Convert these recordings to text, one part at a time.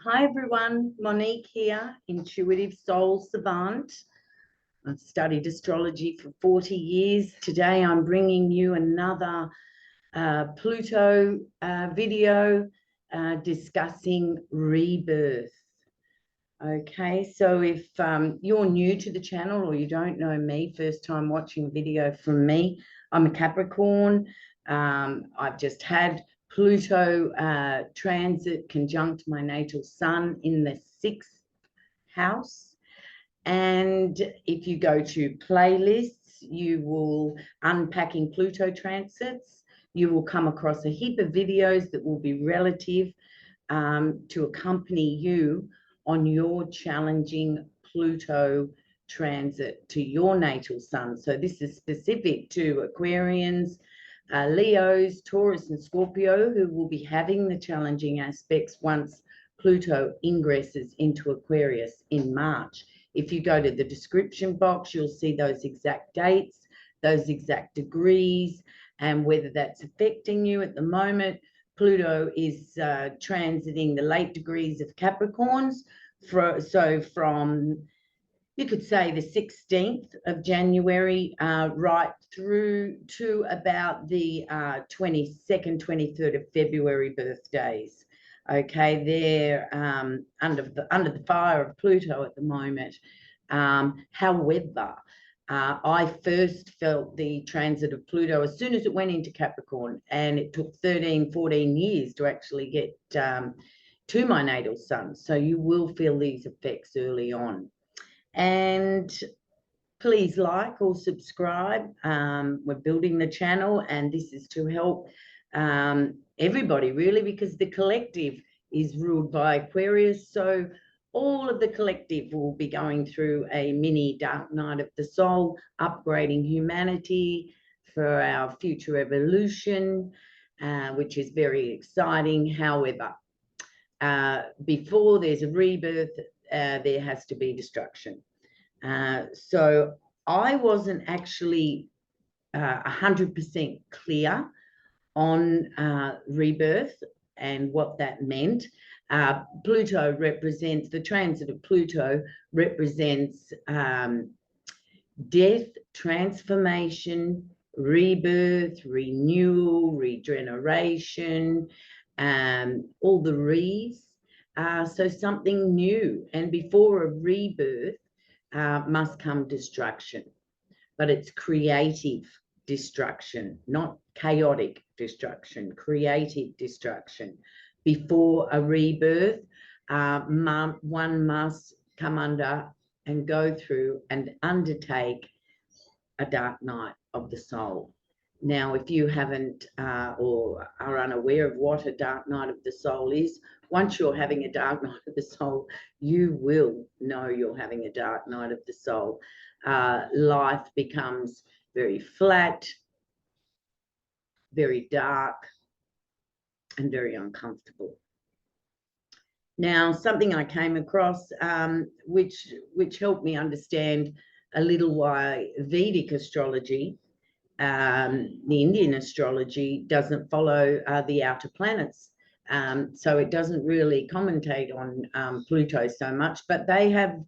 Hi everyone, Monique here, Intuitive Soul Savant. I've studied astrology for 40 years. Today I'm bringing you another Pluto video discussing rebirth. Okay, so if you're new to the channel or you don't know me, first time watching a video from me, I'm a Capricorn. I've just had Pluto transit conjunct my natal sun in the 6th house. And if you go to playlists, you will unpacking Pluto transits. You will come across a heap of videos that will be relative to accompany you on your challenging Pluto transit to your natal sun. So this is specific to Aquarians, Leos, Taurus and Scorpio, who will be having the challenging aspects once Pluto ingresses into Aquarius in March. If you go to the description box, you'll see those exact dates, those exact degrees, and whether that's affecting you at the moment. Pluto is transiting the late degrees of Capricorns, so from, you could say, the 16th of January right through to about the 22nd, 23rd of February birthdays. Okay, they're under the fire of Pluto at the moment. However, I first felt the transit of Pluto as soon as it went into Capricorn, and it took 13, 14 years to actually get to my natal sun. So you will feel these effects early on. And please like or subscribe. We're building the channel, and this is to help everybody really, because the collective is ruled by Aquarius. So all of the collective will be going through a mini dark night of the soul, upgrading humanity for our future evolution, which is very exciting. However, before there's a rebirth, there has to be destruction. So I wasn't actually 100% clear on rebirth and what that meant. Pluto represents, the transit of Pluto represents death, transformation, rebirth, renewal, regeneration, all the re's. So something new. And before a rebirth must come destruction. But it's creative destruction, not chaotic destruction, creative destruction. Before a rebirth, one must come under and go through and undertake a dark night of the soul. Now, if you haven't or are unaware of what a dark night of the soul is, once you're having a dark night of the soul, you will know you're having a dark night of the soul. Life becomes very flat, very dark, and very uncomfortable. Now, something I came across which helped me understand a little why Vedic astrology, the Indian astrology, doesn't follow the outer planets. So it doesn't really commentate on Pluto so much, but they have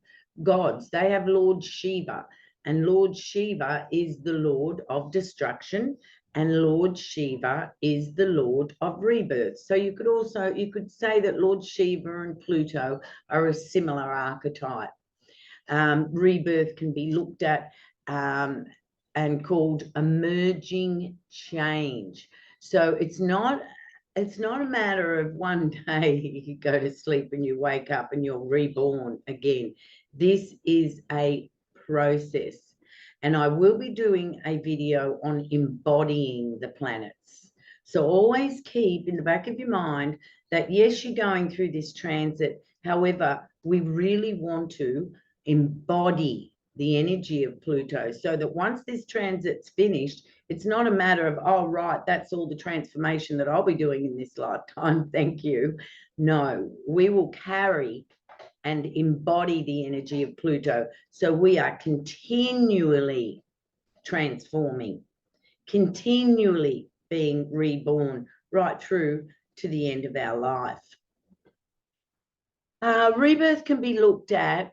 gods. They have Lord Shiva, and Lord Shiva is the Lord of destruction, and Lord Shiva is the Lord of rebirth. So you could say that Lord Shiva and Pluto are a similar archetype. Rebirth can be looked at and called emerging change. So it's not a matter of one day you go to sleep and you wake up and you're reborn again. This is a process. And I will be doing a video on embodying the planets. So always keep in the back of your mind that, yes, you're going through this transit. However, we really want to embody the energy of Pluto, so that once this transit's finished, it's not a matter of, oh, right, that's all the transformation that I'll be doing in this lifetime, thank you. No, we will carry and embody the energy of Pluto. So we are continually transforming, continually being reborn right through to the end of our life. Rebirth can be looked at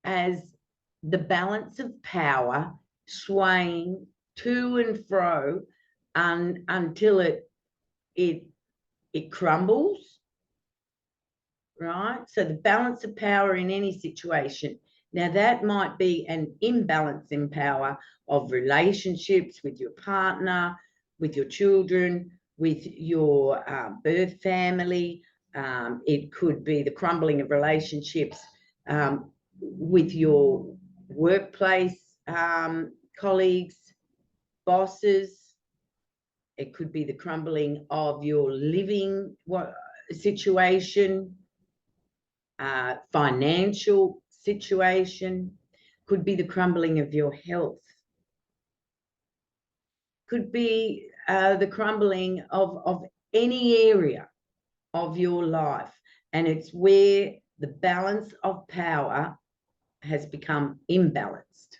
as the balance of power swaying to and fro until it crumbles, right? So the balance of power in any situation. Now that might be an imbalance in power of relationships with your partner, with your children, with your birth family. It could be the crumbling of relationships with your workplace colleagues, bosses. It could be the crumbling of your living situation, financial situation, could be the crumbling of your health, could be the crumbling of any area of your life. And it's where the balance of power has become imbalanced.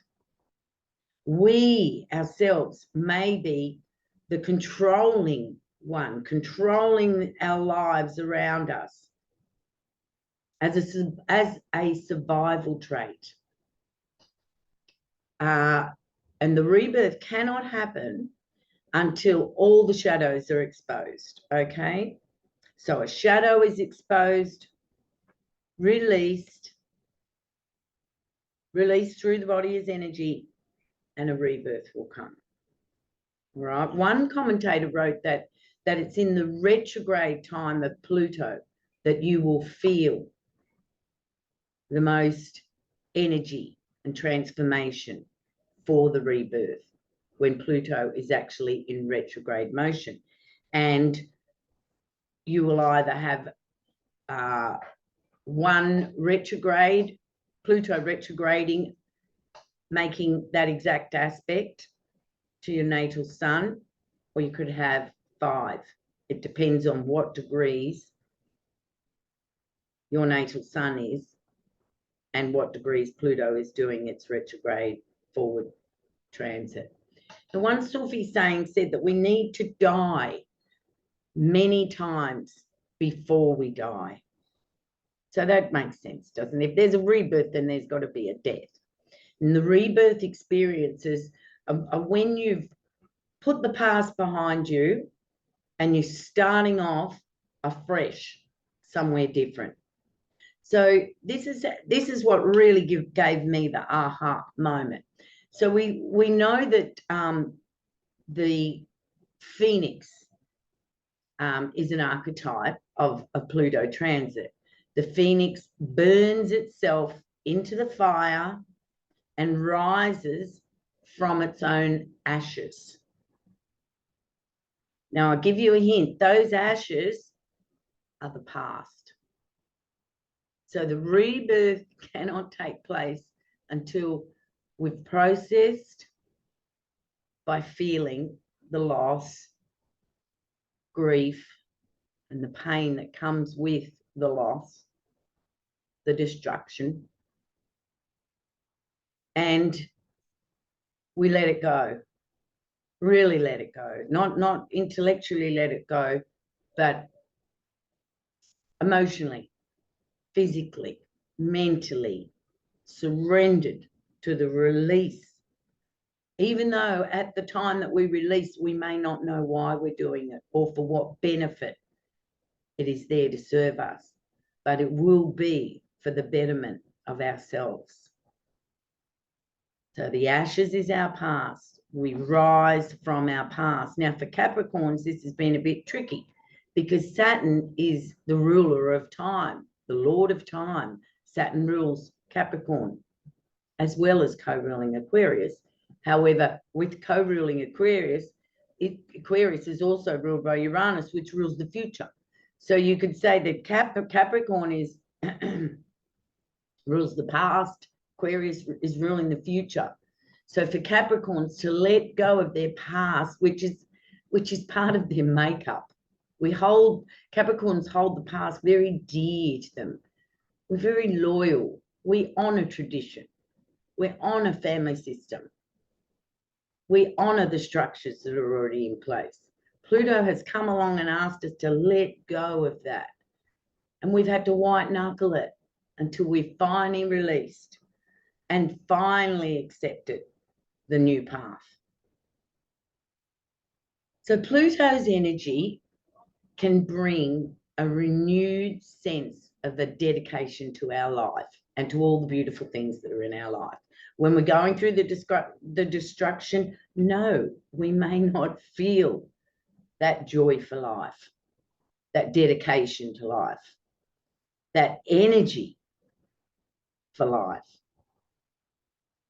We ourselves may be the controlling one, controlling our lives around us as a survival trait. And the rebirth cannot happen until all the shadows are exposed, okay? So a shadow is exposed, released through the body as energy, and a rebirth will come. All right. One commentator wrote that it's in the retrograde time of Pluto that you will feel the most energy and transformation for the rebirth, when Pluto is actually in retrograde motion. And you will either have one retrograde, Pluto retrograding, making that exact aspect to your natal sun, or you could have 5. It depends on what degrees your natal sun is and what degrees Pluto is doing its retrograde forward transit. The one Sufi saying said that we need to die many times before we die. So that makes sense, doesn't it? If there's a rebirth, then there's got to be a death. And the rebirth experiences are when you've put the past behind you and you're starting off afresh somewhere different. So this is what really gave me the aha moment. So we know that the phoenix is an archetype of Pluto transit. The phoenix burns itself into the fire and rises from its own ashes. Now, I'll give you a hint. Those ashes are the past. So the rebirth cannot take place until we've processed by feeling the loss, grief, and the pain that comes with the loss, the destruction, and we let it go. Really let it go. Not intellectually let it go, but emotionally, physically, mentally, surrendered to the release. Even though at the time that we release, we may not know why we're doing it or for what benefit it is there to serve us, but it will be for the betterment of ourselves. So the ashes is our past. We rise from our past. Now for Capricorns, this has been a bit tricky because Saturn is the ruler of time, the Lord of time. Saturn rules Capricorn as well as co-ruling Aquarius. However, with co-ruling Aquarius, Aquarius is also ruled by Uranus, which rules the future. So you could say that Capricorn is rules the past, Aquarius is ruling the future. So for Capricorns to let go of their past, which is part of their makeup, Capricorns hold the past very dear to them. We're very loyal. We honor tradition. We honor family system. We honor the structures that are already in place. Pluto has come along and asked us to let go of that. And we've had to white knuckle it until we finally released and finally accepted the new path. So Pluto's energy can bring a renewed sense of a dedication to our life and to all the beautiful things that are in our life. When we're going through the destruction, no, we may not feel that joy for life, that dedication to life, that energy for life.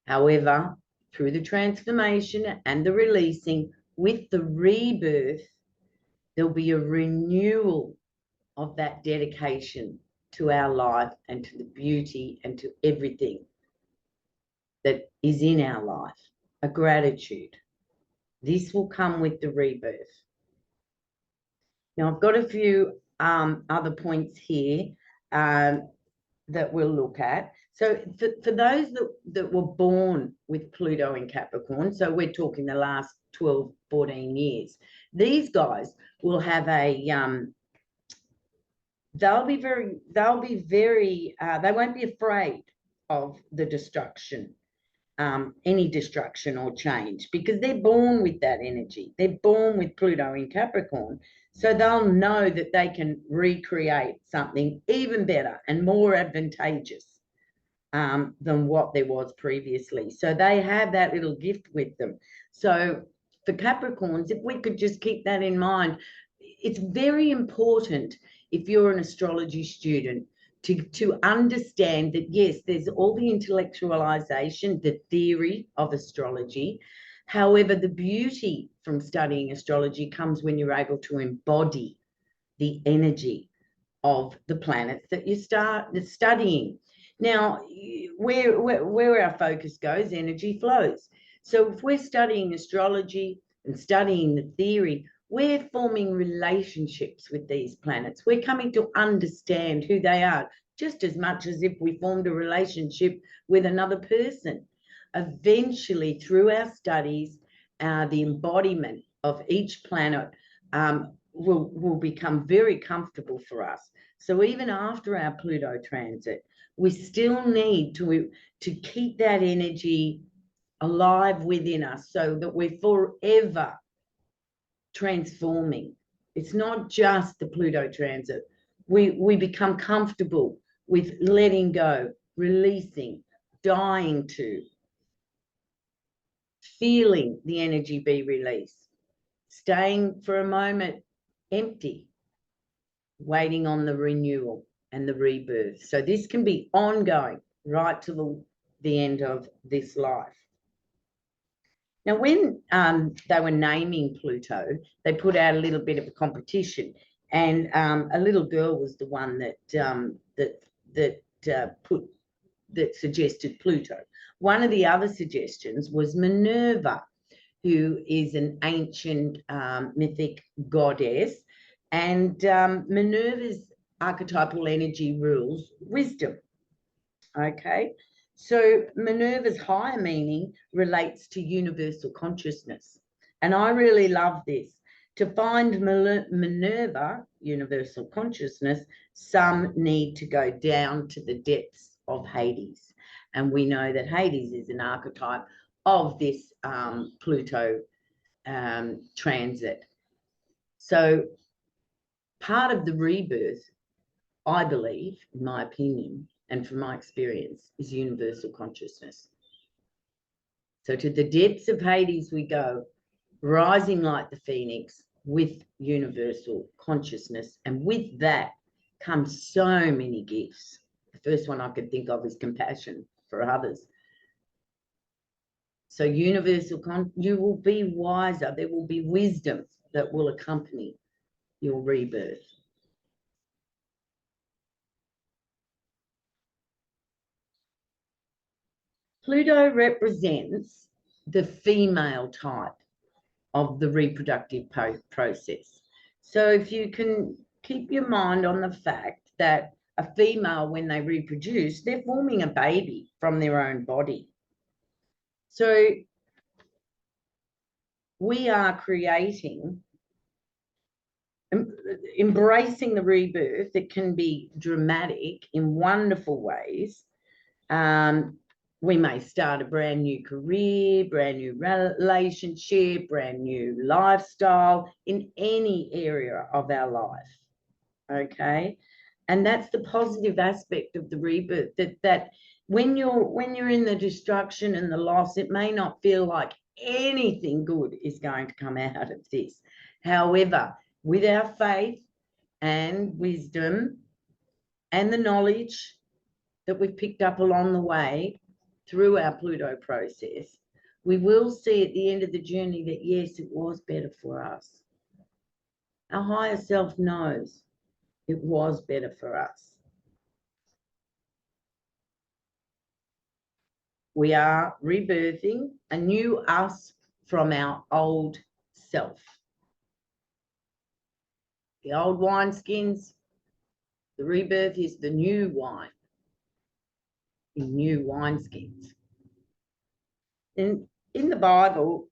However, through the transformation and the releasing, with the rebirth, there'll be a renewal of that dedication to our life and to the beauty and to everything that is in our life, a gratitude. This will come with the rebirth. Now, I've got a few other points here that we'll look at. So for those that were born with Pluto in Capricorn, so we're talking the last 12, 14 years, these guys will have a, they won't be afraid of the destruction, any destruction or change, because they're born with that energy. They're born with Pluto in Capricorn. So they'll know that they can recreate something even better and more advantageous than what there was previously. So they have that little gift with them. So for Capricorns, if we could just keep that in mind, it's very important if you're an astrology student to understand that, yes, there's all the intellectualization, the theory of astrology. However, the beauty from studying astrology comes when you're able to embody the energy of the planets that you start studying. Now, where our focus goes, energy flows. So if we're studying astrology and studying the theory, we're forming relationships with these planets. We're coming to understand who they are, just as much as if we formed a relationship with another person. Eventually, through our studies, the embodiment of each planet will become very comfortable for us. So even after our Pluto transit, we still need to keep that energy alive within us so that we're forever transforming. It's not just the Pluto transit. We become comfortable with letting go, releasing, dying to, feeling the energy be released, staying for a moment empty, waiting on the renewal and the rebirth. So this can be ongoing right to the end of this life. Now, when they were naming Pluto, they put out a little bit of a competition, and a little girl was the one that suggested Pluto. One of the other suggestions was Minerva, who is an ancient mythic goddess, and Minerva's archetypal energy rules wisdom. Okay. So Minerva's higher meaning relates to universal consciousness. And I really love this. To find Minerva, universal consciousness, some need to go down to the depths of Hades. And we know that Hades is an archetype of this Pluto transit. So part of the rebirth, I believe, in my opinion, and from my experience, is universal consciousness. So to the depths of Hades we go, rising like the phoenix with universal consciousness. And with that comes so many gifts. The first one I could think of is compassion for others. So universal, you will be wiser. There will be wisdom that will accompany your rebirth. Pluto represents the female type of the reproductive process. So if you can keep your mind on the fact that a female, when they reproduce, they're forming a baby from their own body. So we are creating embracing the rebirth, it can be dramatic in wonderful ways. We may start a brand new career, brand new relationship, brand new lifestyle in any area of our life. Okay, and that's the positive aspect of the rebirth. That when you're in the destruction and the loss, it may not feel like anything good is going to come out of this. However, with our faith and wisdom and the knowledge that we've picked up along the way through our Pluto process, we will see at the end of the journey that yes, it was better for us. Our higher self knows it was better for us. We are rebirthing a new us from our old self. The old wineskins, the rebirth is the new wine in new wineskins. In the Bible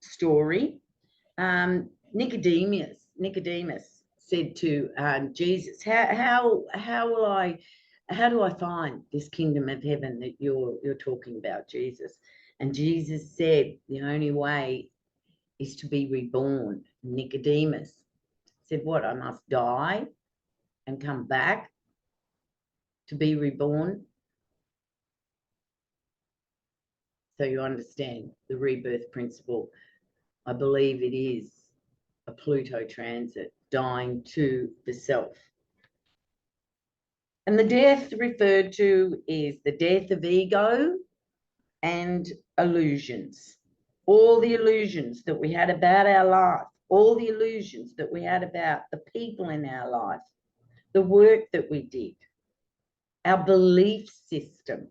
story, Nicodemus said to Jesus, how do I find this kingdom of heaven that you're talking about, Jesus? And Jesus said, the only way is to be reborn. Nicodemus said, what, I must die and come back to be reborn? So you understand the rebirth principle. I believe it is a Pluto transit, dying to the self. And the death referred to is the death of ego and illusions. All the illusions that we had about our life, all the illusions that we had about the people in our life, the work that we did, our belief system.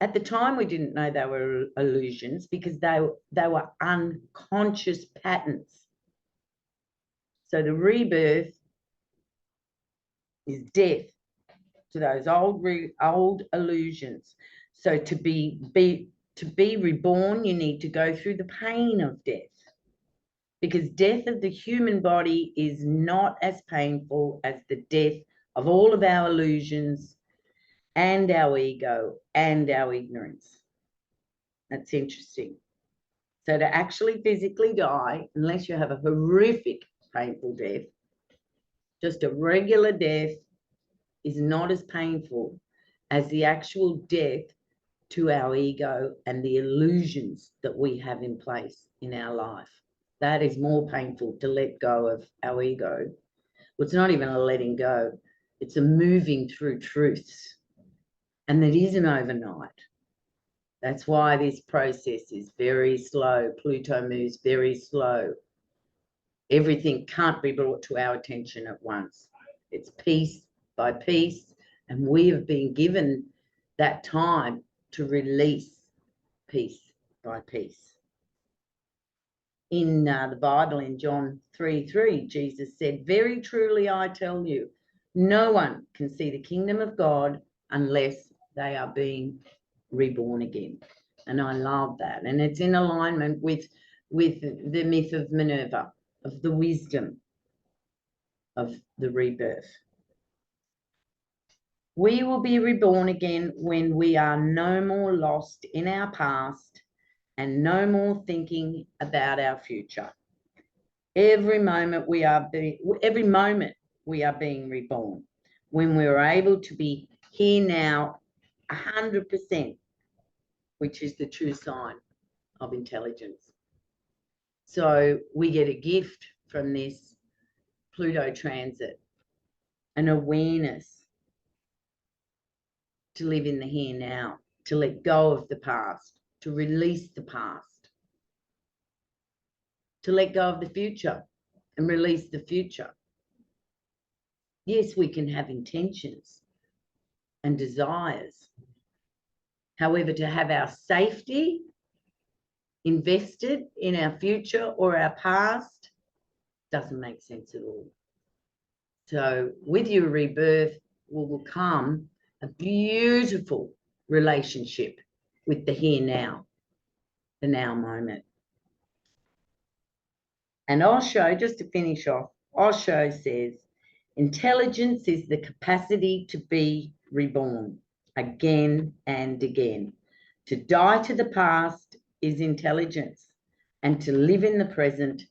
At the time, we didn't know they were illusions because they were unconscious patterns. So the rebirth is death to those old illusions. So to be reborn, you need to go through the pain of death, because death of the human body is not as painful as the death of all of our illusions and our ego and our ignorance. That's interesting. So to actually physically die, unless you have a horrific painful death, just a regular death is not as painful as the actual death to our ego and the illusions that we have in place in our life. That is more painful, to let go of our ego. Well, it's not even a letting go. It's a moving through truths. And that isn't overnight. That's why this process is very slow. Pluto moves very slow. Everything can't be brought to our attention at once. It's piece by piece, and we have been given that time to release piece by piece. In the Bible, in John 3:3, Jesus said, very truly I tell you, no one can see the kingdom of God unless they are being reborn again. And I love that. And it's in alignment with the myth of Minerva, of the wisdom of the rebirth. We will be reborn again when we are no more lost in our past and no more thinking about our future. Every moment we are being reborn, when we are able to be here now 100%, which is the true sign of intelligence. So we get a gift from this Pluto transit, an awareness to live in the here now, to let go of the past, to release the past, to let go of the future and release the future. Yes, we can have intentions and desires. However, to have our safety invested in our future or our past doesn't make sense at all. So with your rebirth will come a beautiful relationship with the here now, the now moment. And Osho, just to finish off, Osho says, intelligence is the capacity to be reborn again and again. To die to the past is intelligence, and to live in the present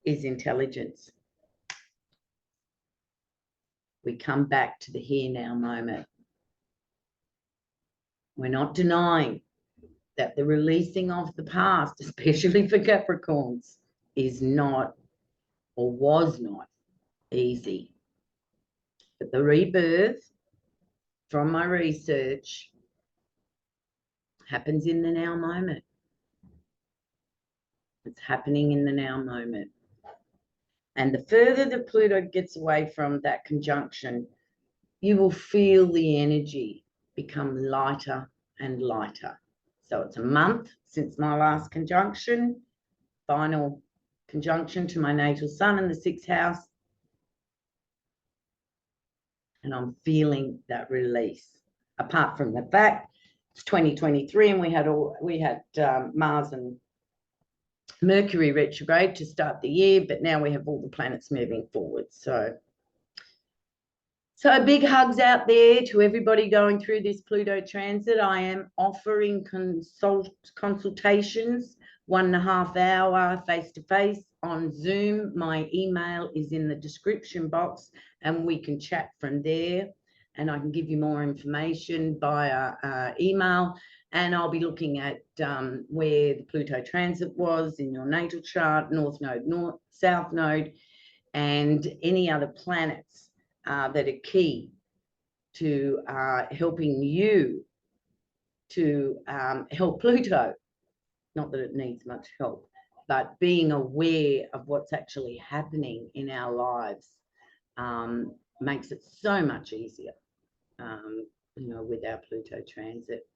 is intelligence. We come back to the here now moment. We're not denying that the releasing of the past, especially for Capricorns, is not or was not easy. But the rebirth, from my research, happens in the now moment. It's happening in the now moment. And the further the Pluto gets away from that conjunction, you will feel the energy become lighter and lighter. So it's a month since my last conjunction, final conjunction to my natal sun in the 6th house. And I'm feeling that release. Apart from the fact it's 2023 and we had Mars and Mercury retrograde to start the year, but now we have all the planets moving forward. So big hugs out there to everybody going through this Pluto transit. I am offering consultations, 1.5 hour face-to-face on Zoom. My email is in the description box and we can chat from there, and I can give you more information via email. And I'll be looking at where the Pluto transit was in your natal chart, North Node, South Node, and any other planets that are key to helping you to help Pluto. Not that it needs much help, but being aware of what's actually happening in our lives makes it so much easier, with our Pluto transit.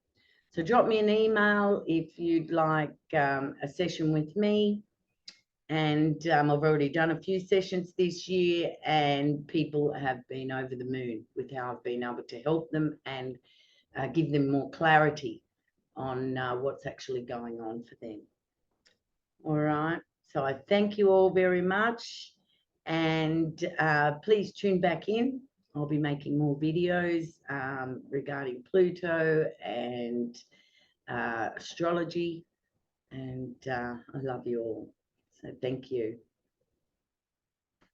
So drop me an email if you'd like a session with me. And I've already done a few sessions this year, and people have been over the moon with how I've been able to help them and give them more clarity on what's actually going on for them. All right. So I thank you all very much. And please tune back in. I'll be making more videos regarding Pluto and astrology. And I love you all. So thank you.